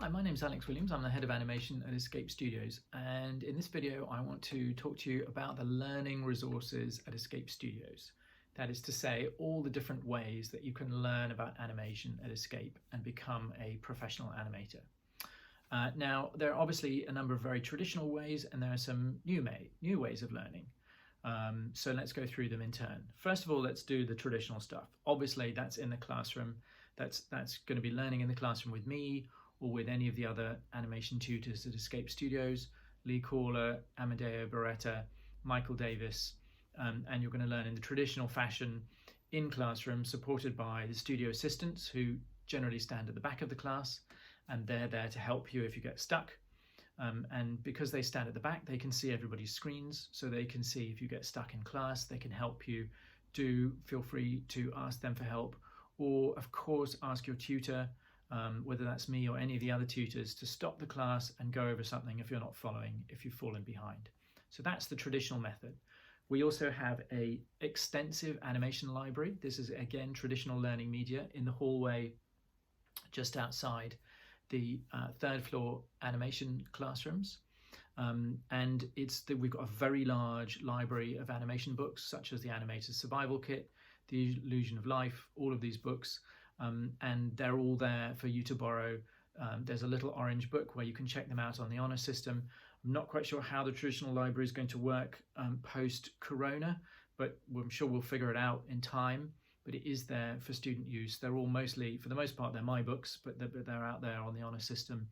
Hi, my name is Alex Williams. I'm the head of animation at Escape Studios, and in this video I want to talk to you about the learning resources at Escape Studios. That is to say, all the different ways that you can learn about animation at Escape and become a professional animator. Now, there are obviously a number of very traditional ways, and there are some new ways of learning. So let's go through them in turn. First of all, let's do the traditional stuff. Obviously, that's in the classroom. That's going to be learning in the classroom with me or with any of the other animation tutors at Escape Studios, Lee Corler, Amadeo Beretta, Michael Davis, and you're going to learn in the traditional fashion in classroom, supported by the studio assistants who generally stand at the back of the class, and they're there to help you if you get stuck. And because they stand at the back, they can see everybody's screens, so they can see if you get stuck in class. They can help you. Feel free to ask them for help, or of course ask your tutor, whether that's me or any of the other tutors, to stop the class and go over something if you're not following, if you've fallen behind. So that's the traditional method. We also have an extensive animation library. This is again traditional learning media in the hallway just outside the third floor animation classrooms. And we've got a very large library of animation books, such as the Animator's Survival Kit, The Illusion of Life, all of these books. And they're all there for you to borrow. There's a little orange book where you can check them out on the honour system. I'm not quite sure how the traditional library is going to work post-corona, but I'm sure we'll figure it out in time. But it is there for student use. They're all mostly, for the most part, they're my books, but they're out there on the honour system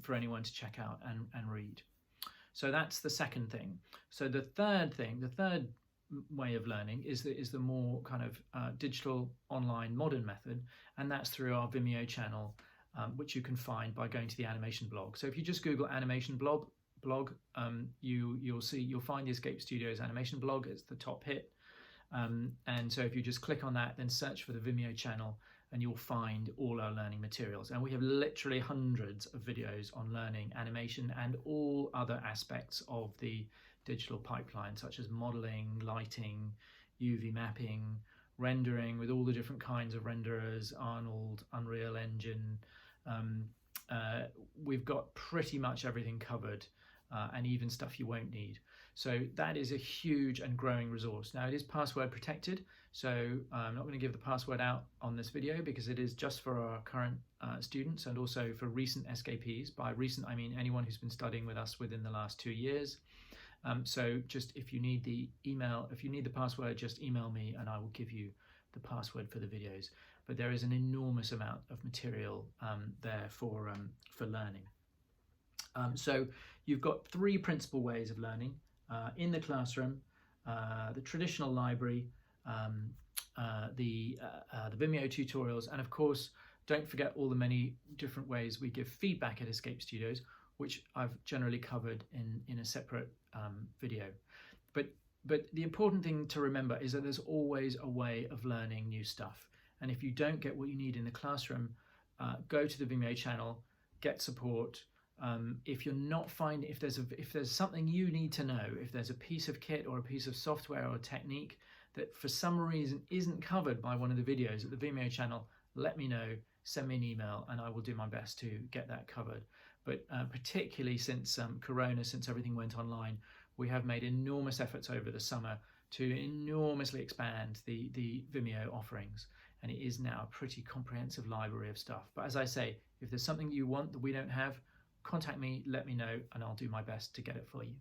for anyone to check out and read. So that's the second thing. So the third way of learning is the more kind of digital, online, modern method, and that's through our Vimeo channel, which you can find by going to the animation blog. So if you just Google animation blog, you'll find the Escape Studios animation blog. It's the top hit. And so if you just click on that, then search for the Vimeo channel, and you'll find all our learning materials. And we have literally hundreds of videos on learning animation and all other aspects of the digital pipeline, such as modeling, lighting, UV mapping, rendering with all the different kinds of renderers, Arnold, Unreal Engine. We've got pretty much everything covered. And even stuff you won't need. So that is a huge and growing resource. Now, it is password protected, so I'm not going to give the password out on this video because it is just for our current students and also for recent escapees. By recent, I mean anyone who's been studying with us within the last 2 years. So just if you need the password, just email me and I will give you the password for the videos. But there is an enormous amount of material there for learning. So you've got three principal ways of learning: in the classroom, the traditional library, the Vimeo tutorials, and of course, don't forget all the many different ways we give feedback at Escape Studios, which I've generally covered in a separate video. But the important thing to remember is that there's always a way of learning new stuff. And if you don't get what you need in the classroom, go to the Vimeo channel, get support. If you're not finding, if there's something you need to know, if there's a piece of kit or a piece of software or a technique that for some reason isn't covered by one of the videos at the Vimeo channel, let me know, send me an email, and I will do my best to get that covered. But particularly since Corona, since everything went online, we have made enormous efforts over the summer to enormously expand the Vimeo offerings, and it is now a pretty comprehensive library of stuff. But as I say, if there's something you want that we don't have, contact me, let me know, and I'll do my best to get it for you.